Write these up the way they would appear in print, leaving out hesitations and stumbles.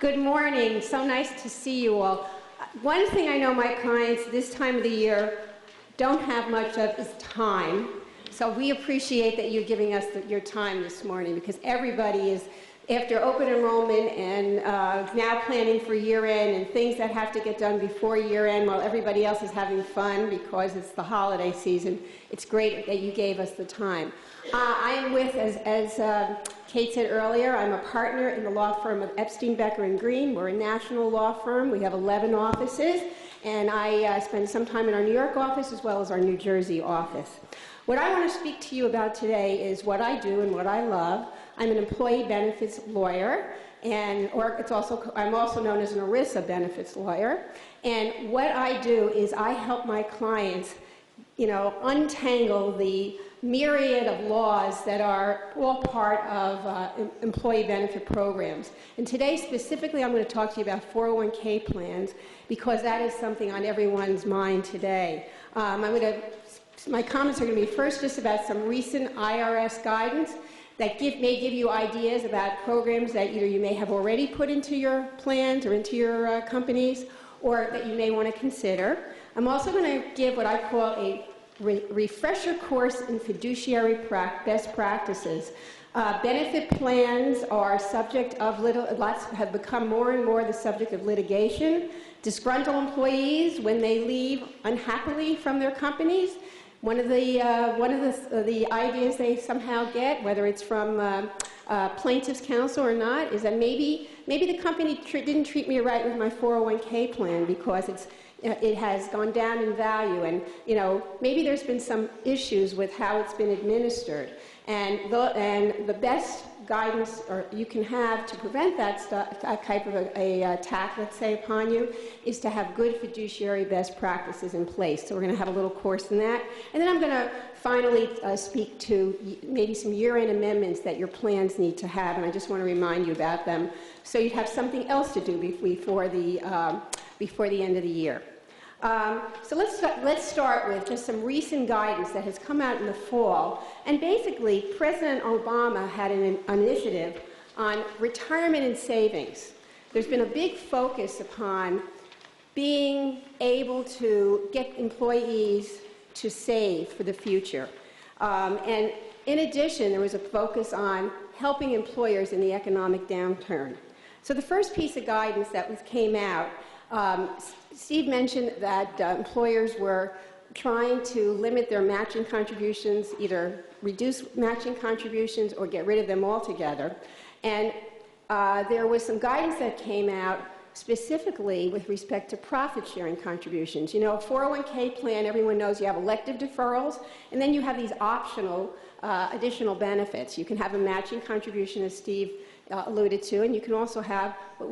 Good morning. So nice to see you all. One thing I know my clients this time of the year don't have much of is time. So we appreciate that you're giving us your time this morning, because everybody is, after open enrollment and now planning for year end and things that have to get done before year end while everybody else is having fun because it's the holiday season. It's great that you gave us the time. I am with, as Kate said earlier, I'm a partner in the law firm of Epstein, Becker & Green. We're a national law firm. We have 11 offices, and I spend some time in our New York office as well as our New Jersey office. What I want to speak to you about today is what I do and what I love. I'm an employee benefits lawyer, and I'm also known as an ERISA benefits lawyer. And what I do is I help my clients, untangle the myriad of laws that are all part of employee benefit programs. And today, specifically, I'm going to talk to you about 401k plans, because that is something on everyone's mind today. My comments are going to be first just about some recent IRS guidance that may give you ideas about programs that either you may have already put into your plans or into your companies, or that you may want to consider. I'm also going to give what I call a refresher course in fiduciary best practices. Benefit plans are subject of have become more and more the subject of litigation. Disgruntled employees, when they leave unhappily from their companies, one of the ideas they somehow get, whether it's from plaintiff's counsel or not, is that maybe the company didn't treat me right with my 401k plan because it has gone down in value, and maybe there's been some issues with how it's been administered, and the best guidance you can have to prevent that type of a attack, let's say, upon you, is to have good fiduciary best practices in place. So we're going to have a little course in that, and then I'm going to finally speak to maybe some year-end amendments that your plans need to have, and I just want to remind you about them so you have something else to do before the end of the year. So let's start with just some recent guidance that has come out in the fall. And basically, President Obama had an initiative on retirement and savings. There's been a big focus upon being able to get employees to save for the future. And in addition, there was a focus on helping employers in the economic downturn. So the first piece of guidance that came out, Steve mentioned that employers were trying to limit their matching contributions, either reduce matching contributions or get rid of them altogether. And there was some guidance that came out specifically with respect to profit-sharing contributions. 401k plan, everyone knows you have elective deferrals, and then you have these optional additional benefits. You can have a matching contribution, as Steve alluded to, and you can also have what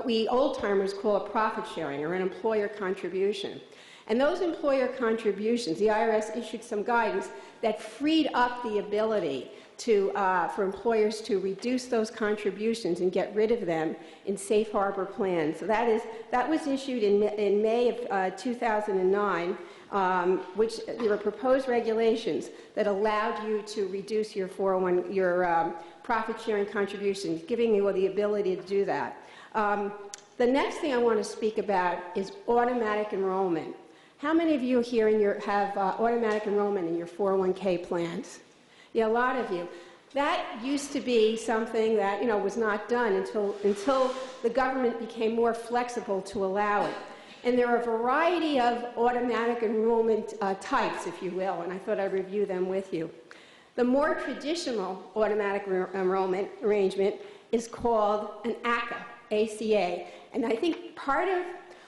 we old-timers call a profit sharing, or an employer contribution. And those employer contributions, the IRS issued some guidance that freed up the ability for employers to reduce those contributions and get rid of them in safe harbor plans. So that was issued in May of 2009, which there were proposed regulations that allowed you to reduce your profit-sharing contributions, giving you the ability to do that. The next thing I want to speak about is automatic enrollment. How many of you here have automatic enrollment in your 401k plans? Yeah, a lot of you. That used to be something that was not done until the government became more flexible to allow it. And there are a variety of automatic enrollment types, if you will, and I thought I'd review them with you. The more traditional automatic enrollment arrangement is called an ACA. And I think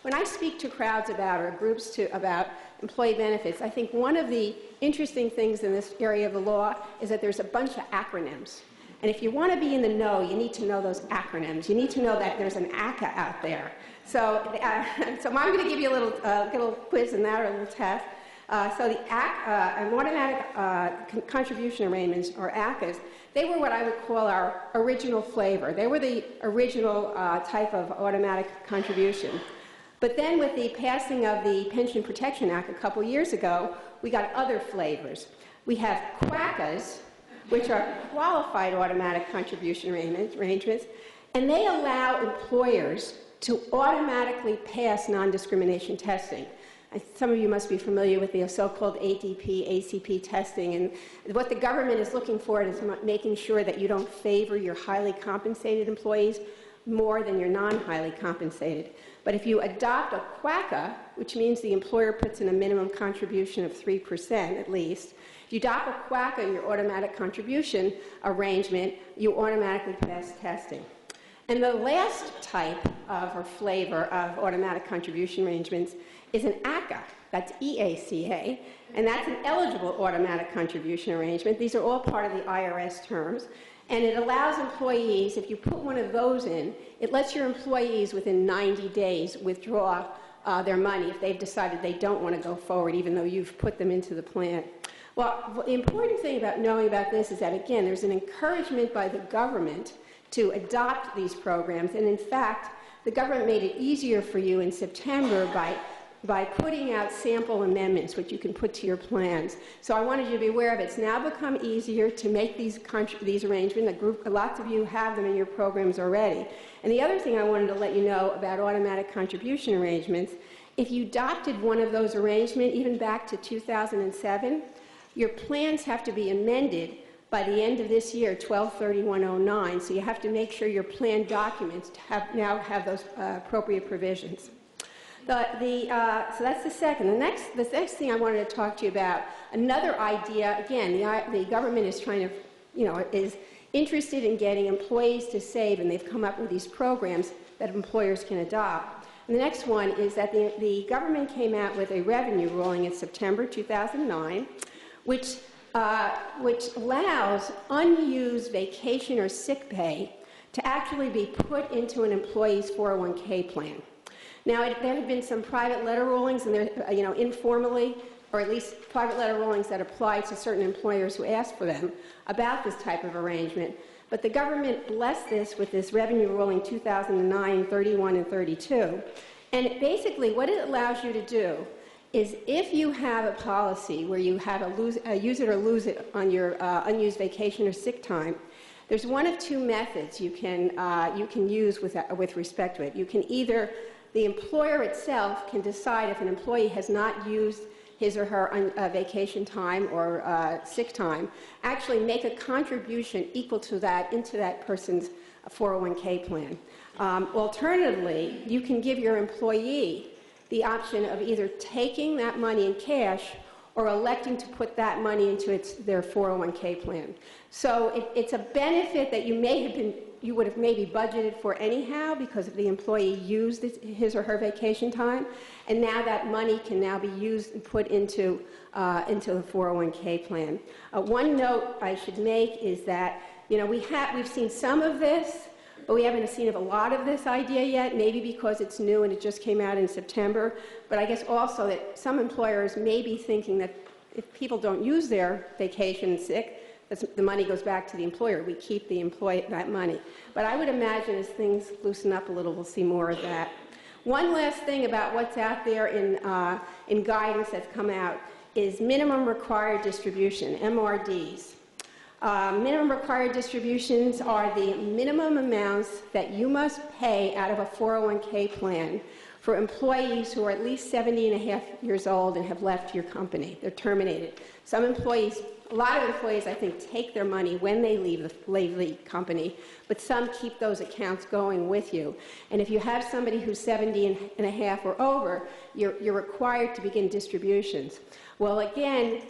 when I speak to crowds about, or groups about employee benefits, I think one of the interesting things in this area of the law is that there's a bunch of acronyms. And if you want to be in the know, you need to know those acronyms. You need to know that there's an ACA out there. So I'm going to give you a little quiz in that, or a little test. So the automatic contribution arrangements, or ACAs, they were what I would call our original flavor. They were the original type of automatic contribution. But then with the passing of the Pension Protection Act a couple years ago, we got other flavors. We have QACAs, which are qualified automatic contribution arrangements, And they allow employers to automatically pass non-discrimination testing. Some of you must be familiar with the so-called ADP, ACP testing, and what the government is looking for is making sure that you don't favor your highly compensated employees more than your non-highly compensated. But if you adopt a QACA, which means the employer puts in a minimum contribution of 3% at least, if you adopt a QACA, your automatic contribution arrangement, you automatically pass testing. And the last type of or flavor of automatic contribution arrangements is an ACA, that's EACA, and that's an eligible automatic contribution arrangement. These are all part of the IRS terms, and it allows employees, if you put one of those in, it lets your employees within 90 days withdraw their money if they've decided they don't want to go forward, even though you've put them into the plan. Well, the important thing about knowing about this is that, again, there's an encouragement by the government to adopt these programs, and in fact, the government made it easier for you in September by putting out sample amendments, which you can put to your plans. So I wanted you to be aware of it. It's now become easier to make these arrangements. Lots of you have them in your programs already. And the other thing I wanted to let you know about automatic contribution arrangements, if you adopted one of those arrangements, even back to 2007, your plans have to be amended by the end of this year, 12/31/09, so you have to make sure your plan documents now have those appropriate provisions. So that's the second. The next thing I wanted to talk to you about, another idea, again, the government is trying to, is interested in getting employees to save, and they've come up with these programs that employers can adopt. And the next one is that the government came out with a revenue ruling in September 2009, which allows unused vacation or sick pay to actually be put into an employee's 401k plan. Now, there have been some private letter rulings, and there, informally, or at least private letter rulings that apply to certain employers who ask for them about this type of arrangement. But the government blessed this with this revenue ruling 2009, 31, and 32. And basically, what it allows you to do is if you have a policy where you have a use it or lose it on your unused vacation or sick time, there's one of two methods you can use with respect to it. You can either, the employer itself can decide if an employee has not used his or her vacation time or sick time, actually make a contribution equal to that into that person's 401k plan. Alternatively, you can give your employee the option of either taking that money in cash or electing to put that money into their 401k plan. So it's a benefit that you would have maybe budgeted for anyhow because if the employee used his or her vacation time, and now that money can now be used and put into the 401k plan. One note I should make is that we've seen some of this, but we haven't seen a lot of this idea yet, maybe because it's new and it just came out in September. But I guess also that some employers may be thinking that if people don't use their vacation and sick, the money goes back to the employer. We keep that money. But I would imagine as things loosen up a little, we'll see more of that. One last thing about what's out there in guidance that's come out is minimum required distribution, MRDs. Minimum required distributions are the minimum amounts that you must pay out of a 401k plan for employees who are at least 70 and a half years old and have left your company. They're terminated. Some employees, a lot of employees, I think, take their money when they leave the company, but some keep those accounts going with you. And if you have somebody who's 70 and a half or over, you're required to begin distributions. Well, again,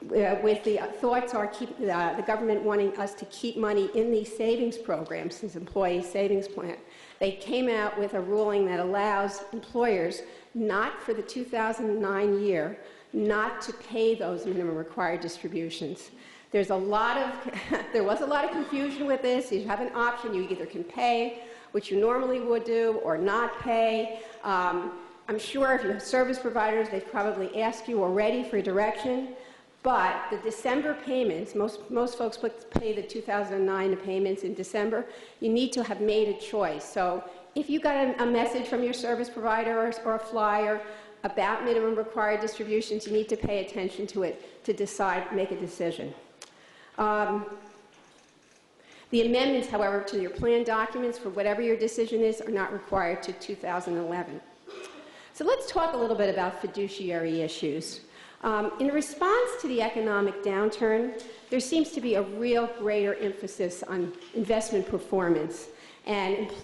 with the thoughts are the government wanting us to keep money in these savings programs, these employee savings plan. They came out with a ruling that allows employers, not for the 2009 year, not to pay those minimum required distributions. There was a lot of confusion with this. You have an option. You either can pay, which you normally would do, or not pay. I'm sure if you have service providers, they've probably asked you already for direction. But the December payments, most folks pay the 2009 payments in December. You need to have made a choice. So if you got a message from your service provider or a flyer about minimum required distributions, you need to pay attention to it to decide, make a decision. The amendments, however, to your plan documents for whatever your decision is are not required to 2011. So let's talk a little bit about fiduciary issues. In response to the economic downturn, there seems to be a real greater emphasis on investment performance and employee